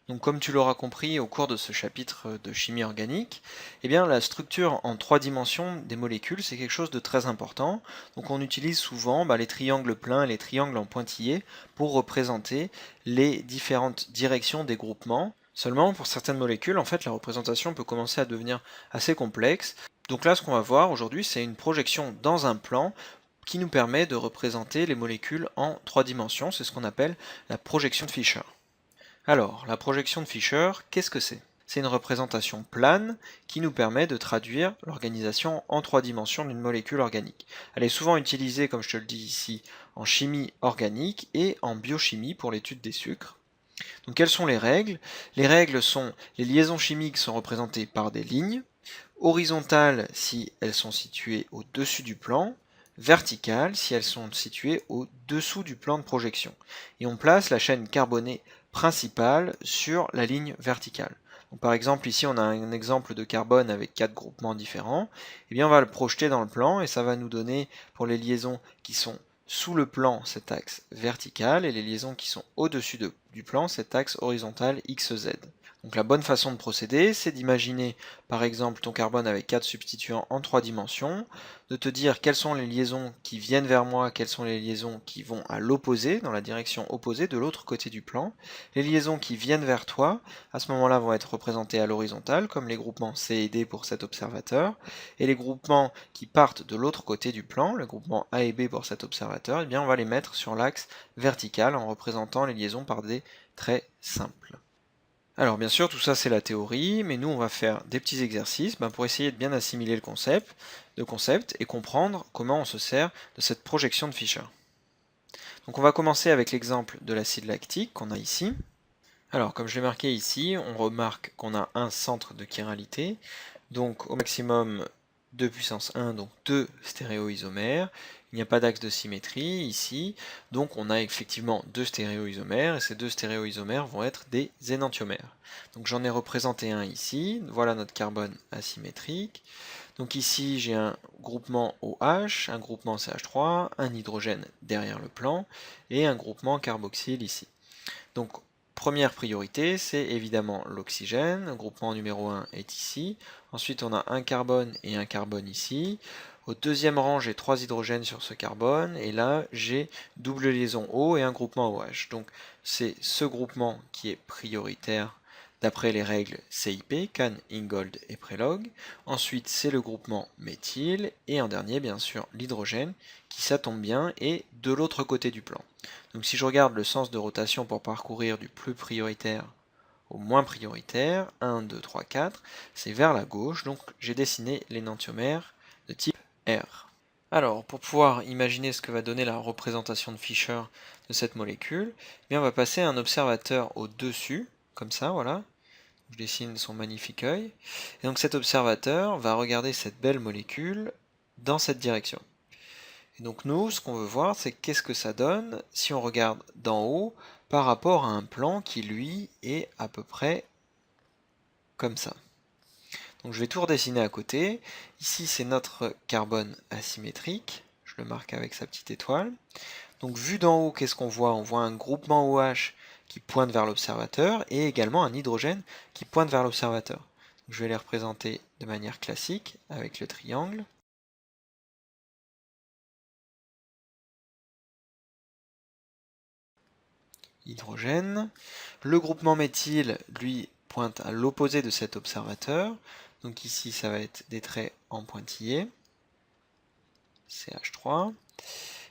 Donc comme tu l'auras compris au cours de ce chapitre de chimie organique, eh bien la structure en 3 dimensions des molécules, c'est quelque chose de très important. Donc on utilise souvent les triangles pleins et les triangles en pointillés pour représenter les différentes directions des groupements. Seulement pour certaines molécules, en fait, la représentation peut commencer à devenir assez complexe. Donc là, ce qu'on va voir aujourd'hui, c'est une projection dans un plan qui nous permet de représenter les molécules en 3 dimensions. C'est ce qu'on appelle la projection de Fischer. Alors, la projection de Fischer, qu'est-ce que c'est? C'est une représentation plane qui nous permet de traduire l'organisation en 3 dimensions d'une molécule organique. Elle est souvent utilisée, comme je te le dis ici, en chimie organique et en biochimie pour l'étude des sucres. Donc quelles sont les règles? Les règles sont les liaisons chimiques sont représentées par des lignes, horizontales si elles sont situées au-dessus du plan, verticales si elles sont situées au-dessous du plan de projection. Et on place la chaîne carbonée principale sur la ligne verticale. Donc par exemple, ici on a un exemple de carbone avec 4 groupements différents. Eh bien on va le projeter dans le plan et ça va nous donner pour les liaisons qui sont sous le plan cet axe vertical et les liaisons qui sont au-dessus du plan cet axe horizontal XZ. Donc la bonne façon de procéder, c'est d'imaginer par exemple ton carbone avec 4 substituants en 3 dimensions, de te dire quelles sont les liaisons qui viennent vers moi, quelles sont les liaisons qui vont à l'opposé, dans la direction opposée, de l'autre côté du plan. Les liaisons qui viennent vers toi, à ce moment-là, vont être représentées à l'horizontale, comme les groupements C et D pour cet observateur, et les groupements qui partent de l'autre côté du plan, le groupement A et B pour cet observateur, eh bien on va les mettre sur l'axe vertical en représentant les liaisons par des traits simples. Alors bien sûr, tout ça c'est la théorie, mais nous on va faire des petits exercices pour essayer de bien assimiler le concept et comprendre comment on se sert de cette projection de Fischer. Donc on va commencer avec l'exemple de l'acide lactique qu'on a ici. Alors comme je l'ai marqué ici, on remarque qu'on a un centre de chiralité, donc au maximum 2 puissance 1, donc 2 stéréoisomères. Il n'y a pas d'axe de symétrie ici, donc on a effectivement 2 stéréoisomères, et ces 2 stéréoisomères vont être des énantiomères. Donc j'en ai représenté un ici, voilà notre carbone asymétrique. Donc ici j'ai un groupement OH, un groupement CH3, un hydrogène derrière le plan, et un groupement carboxyle ici. Donc première priorité, c'est évidemment l'oxygène. Le groupement numéro 1 est ici. Ensuite, on a un carbone et un carbone ici. Au deuxième rang, j'ai 3 hydrogènes sur ce carbone. Et là, j'ai double liaison O et un groupement OH. Donc, c'est ce groupement qui est prioritaire d'après les règles CIP, Can, Ingold et Prelog. Ensuite, c'est le groupement méthyle. Et en dernier, bien sûr, l'hydrogène, qui, ça tombe bien, est de l'autre côté du plan. Donc si je regarde le sens de rotation pour parcourir du plus prioritaire au moins prioritaire, 1, 2, 3, 4, c'est vers la gauche, donc j'ai dessiné l'énantiomère de type R. Alors, pour pouvoir imaginer ce que va donner la représentation de Fischer de cette molécule, eh bien on va passer un observateur au-dessus, comme ça, voilà. Je dessine son magnifique œil. Et donc cet observateur va regarder cette belle molécule dans cette direction. Et donc nous, ce qu'on veut voir, c'est qu'est-ce que ça donne si on regarde d'en haut par rapport à un plan qui, lui, est à peu près comme ça. Donc je vais tout redessiner à côté. Ici, c'est notre carbone asymétrique. Je le marque avec sa petite étoile. Donc vu d'en haut, qu'est-ce qu'on voit? On voit un groupement OH qui pointe vers l'observateur et également un hydrogène qui pointe vers l'observateur. Je vais les représenter de manière classique avec le triangle. Hydrogène. Le groupement méthyle, lui, pointe à l'opposé de cet observateur. Donc ici, ça va être des traits en pointillés. CH3.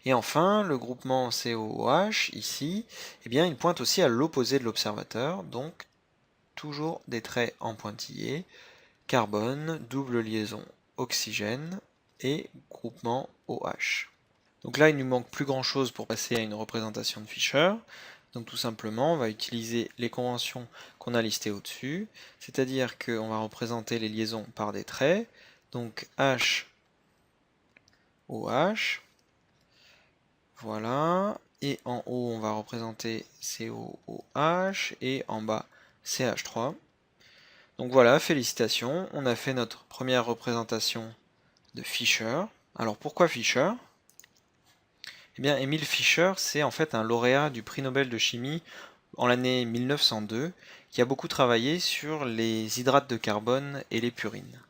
Et enfin, le groupement COOH, ici, eh bien, il pointe aussi à l'opposé de l'observateur. Donc, toujours des traits en pointillés. Carbone, double liaison oxygène et groupement OH. Donc là, il ne nous manque plus grand chose pour passer à une représentation de Fischer. Donc tout simplement, on va utiliser les conventions qu'on a listées au-dessus, c'est-à-dire qu'on va représenter les liaisons par des traits. Donc H, OH, voilà. Et en haut, on va représenter COOH et en bas, CH3. Donc voilà, félicitations, on a fait notre première représentation de Fischer. Alors pourquoi Fischer? Eh bien, Emil Fischer, c'est en fait un lauréat du prix Nobel de chimie en l'année 1902, qui a beaucoup travaillé sur les hydrates de carbone et les purines.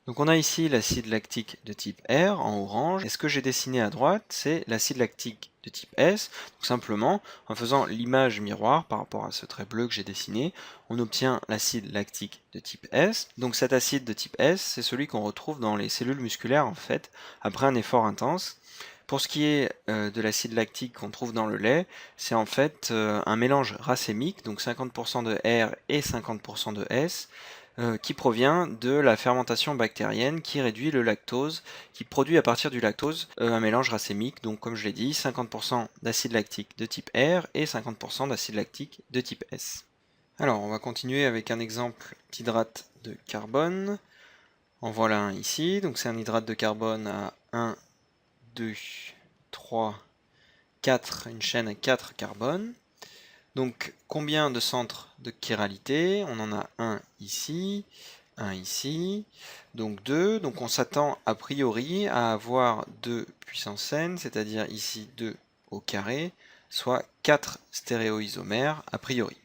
Donc on a ici l'acide lactique de type R en orange, et ce que j'ai dessiné à droite, c'est l'acide lactique de type S. Donc simplement, en faisant l'image miroir par rapport à ce trait bleu que j'ai dessiné, on obtient l'acide lactique de type S. Donc cet acide de type S, c'est celui qu'on retrouve dans les cellules musculaires en fait, après un effort intense. Pour ce qui est de l'acide lactique qu'on trouve dans le lait, c'est en fait un mélange racémique, donc 50% de R et 50% de S, qui provient de la fermentation bactérienne qui réduit le lactose, qui produit à partir du lactose un mélange racémique, donc comme je l'ai dit, 50% d'acide lactique de type R et 50% d'acide lactique de type S. Alors on va continuer avec un exemple d'hydrate de carbone. En voilà un ici, donc c'est un hydrate de carbone à 1, 2, 3, 4, une chaîne à 4 carbones. Donc combien de centres de chiralité? On en a un ici, donc 2. Donc on s'attend a priori à avoir 2 puissance n, c'est-à-dire ici 2 au carré, soit 4 stéréoisomères a priori.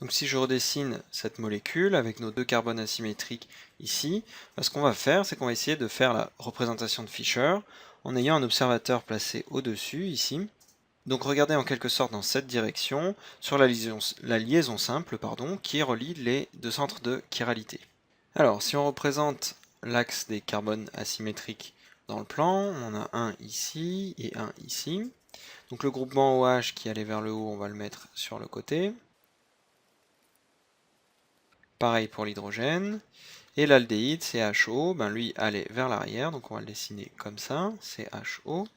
Donc si je redessine cette molécule avec nos deux carbones asymétriques ici, ce qu'on va faire, c'est qu'on va essayer de faire la représentation de Fischer en ayant un observateur placé au-dessus ici. Donc regardez en quelque sorte dans cette direction sur la liaison simple qui relie les deux centres de chiralité. Alors si on représente l'axe des carbones asymétriques dans le plan, on en a un ici et un ici. Donc le groupement OH qui allait vers le haut, on va le mettre sur le côté. Pareil pour l'hydrogène. Et l'aldéhyde, CHO, lui allait vers l'arrière, donc on va le dessiner comme ça, CHO.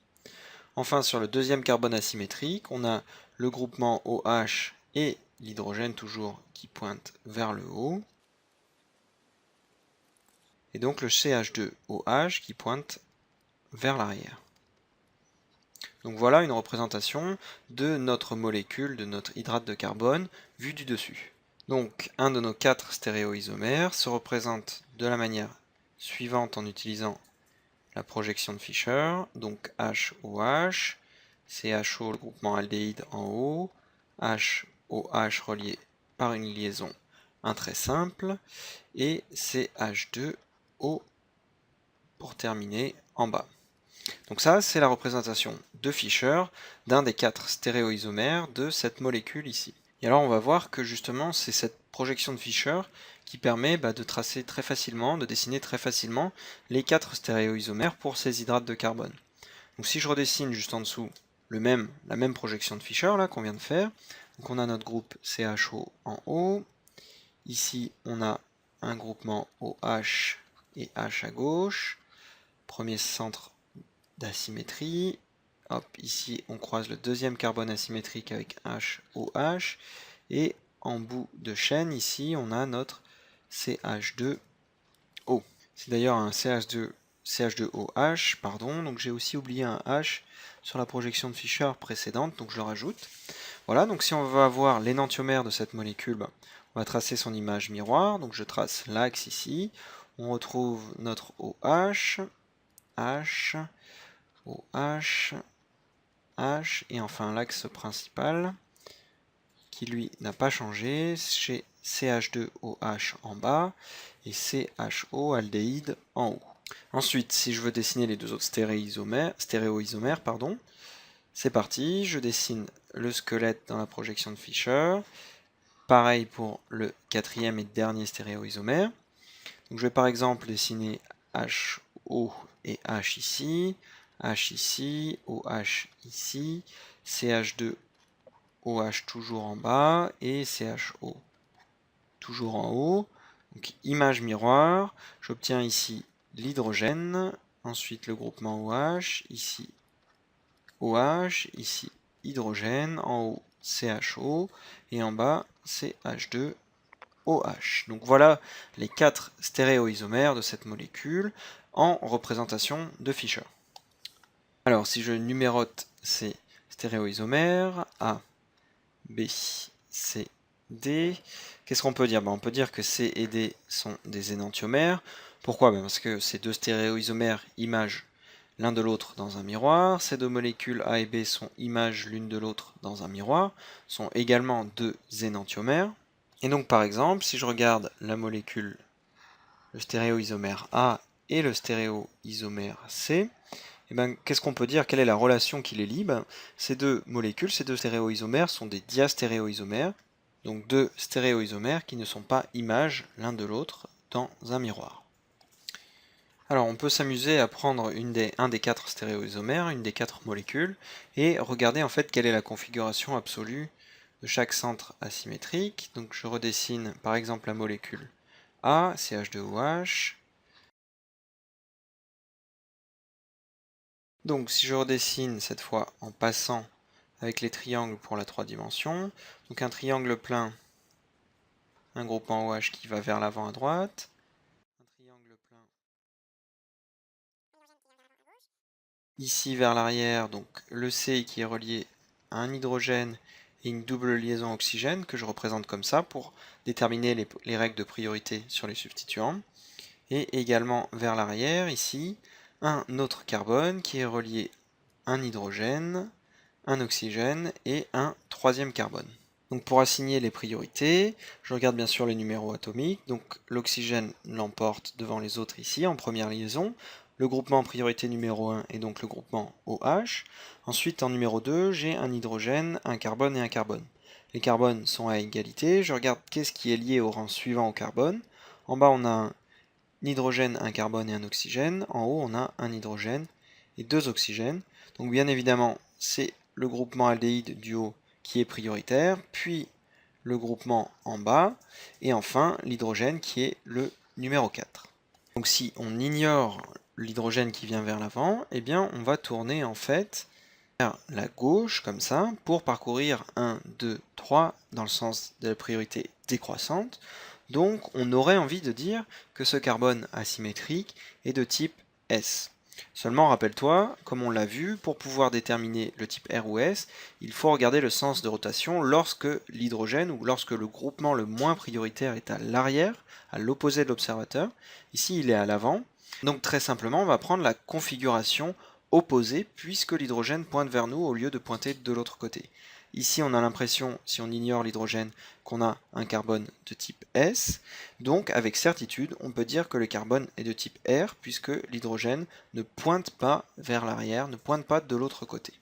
Enfin, sur le deuxième carbone asymétrique, on a le groupement OH et l'hydrogène toujours qui pointe vers le haut. Et donc le CH2OH qui pointe vers l'arrière. Donc voilà une représentation de notre molécule, de notre hydrate de carbone, vue du dessus. Donc un de nos 4 stéréoisomères se représente de la manière suivante en utilisant la projection de Fischer, donc HOH, CHO, le groupement aldéhyde en haut, HOH relié par une liaison, un trait simple, et CH2O pour terminer en bas. Donc ça, c'est la représentation de Fischer d'un des 4 stéréoisomères de cette molécule ici. Et alors on va voir que justement, c'est cette projection de Fischer qui permet de tracer très facilement, de dessiner très facilement les 4 stéréoisomères pour ces hydrates de carbone. Donc si je redessine juste en dessous la même projection de Fischer là qu'on vient de faire, donc on a notre groupe CHO en haut, ici on a un groupement OH et H à gauche, premier centre d'asymétrie, hop, ici on croise le deuxième carbone asymétrique avec HOH, et en bout de chaîne ici on a notre CH2O. C'est d'ailleurs un CH2OH, pardon, donc j'ai aussi oublié un H sur la projection de Fischer précédente, donc je le rajoute. Voilà, donc si on veut avoir l'énantiomère de cette molécule, on va tracer son image miroir, donc je trace l'axe ici, on retrouve notre OH, H, OH, H, et enfin l'axe principal, qui lui n'a pas changé, chez CH2OH en bas, et CHO aldéhyde en haut. Ensuite, si je veux dessiner les deux autres stéréoisomères, c'est parti, je dessine le squelette dans la projection de Fischer. Pareil pour le quatrième et dernier stéréoisomère. Donc je vais par exemple dessiner HO et H ici, OH ici, CH2OH toujours en bas et CHO toujours en haut. Donc image miroir, j'obtiens ici l'hydrogène, ensuite le groupement OH, ici OH, ici hydrogène, en haut CHO, et en bas CH2OH. Donc voilà les 4 stéréoisomères de cette molécule en représentation de Fischer. Alors si je numérote ces stéréoisomères, A, B, C, D, qu'est-ce qu'on peut dire? On peut dire que C et D sont des énantiomères. Pourquoi? Parce que ces deux stéréoisomères image l'un de l'autre dans un miroir. Ces deux molécules A et B sont images l'une de l'autre dans un miroir, sont également deux énantiomères. Et donc par exemple, si je regarde la molécule, le stéréoisomère A et le stéréoisomère C, eh ben, qu'est-ce qu'on peut dire? Quelle est la relation qui les lie? Ces deux molécules, ces deux stéréoisomères sont des diastéréoisomères, donc deux stéréoisomères qui ne sont pas images l'un de l'autre dans un miroir. Alors on peut s'amuser à prendre un des quatre stéréoisomères, une des quatre molécules, et regarder en fait quelle est la configuration absolue de chaque centre asymétrique. Donc je redessine par exemple la molécule A, CH2OH. Donc si je redessine cette fois en passant avec les triangles pour la 3 dimensions, donc un triangle plein, un groupement OH qui va vers l'avant à droite, un triangle plein ici vers l'arrière, donc le C qui est relié à un hydrogène et une double liaison oxygène que je représente comme ça pour déterminer les règles de priorité sur les substituants. Et également vers l'arrière, ici, un autre carbone qui est relié à un hydrogène, un oxygène et un troisième carbone. Donc pour assigner les priorités, je regarde bien sûr les numéros atomiques, donc l'oxygène l'emporte devant les autres ici en première liaison, le groupement priorité numéro 1 est donc le groupement OH, ensuite en numéro 2 j'ai un hydrogène, un carbone et un carbone. Les carbones sont à égalité, je regarde qu'est-ce qui est lié au rang suivant au carbone, en bas on a un hydrogène, un carbone et un oxygène, en haut on a un hydrogène et deux oxygènes, donc bien évidemment c'est le groupement aldéhyde du haut qui est prioritaire, puis le groupement en bas, et enfin l'hydrogène qui est le numéro 4. Donc si on ignore l'hydrogène qui vient vers l'avant, eh bien on va tourner en fait vers la gauche comme ça pour parcourir 1, 2, 3 dans le sens de la priorité décroissante. Donc on aurait envie de dire que ce carbone asymétrique est de type S. Seulement rappelle-toi, comme on l'a vu, pour pouvoir déterminer le type R ou S, il faut regarder le sens de rotation lorsque l'hydrogène ou lorsque le groupement le moins prioritaire est à l'arrière, à l'opposé de l'observateur. Ici il est à l'avant. Donc très simplement on va prendre la configuration opposée puisque l'hydrogène pointe vers nous au lieu de pointer de l'autre côté. Ici on a l'impression, si on ignore l'hydrogène, qu'on a un carbone de type S, donc avec certitude on peut dire que le carbone est de type R puisque l'hydrogène ne pointe pas vers l'arrière, ne pointe pas de l'autre côté.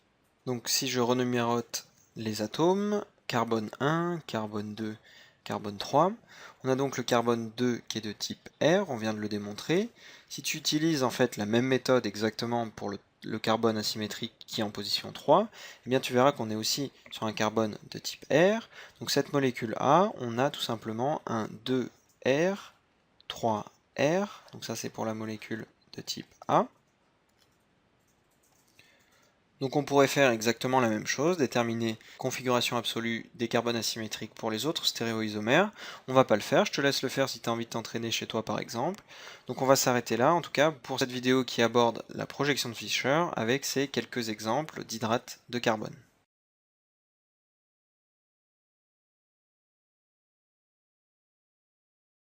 Donc si je renumérote les atomes, carbone 1, carbone 2, carbone 3, on a donc le carbone 2 qui est de type R, on vient de le démontrer. Si tu utilises en fait la même méthode exactement pour le carbone asymétrique qui est en position 3, eh bien tu verras qu'on est aussi sur un carbone de type R. Donc cette molécule A, on a tout simplement un 2R, 3R, donc ça c'est pour la molécule de type A. Donc on pourrait faire exactement la même chose, déterminer configuration absolue des carbones asymétriques pour les autres stéréoisomères. On va pas le faire, je te laisse le faire si tu as envie de t'entraîner chez toi par exemple. Donc on va s'arrêter là, en tout cas pour cette vidéo qui aborde la projection de Fischer avec ces quelques exemples d'hydrates de carbone.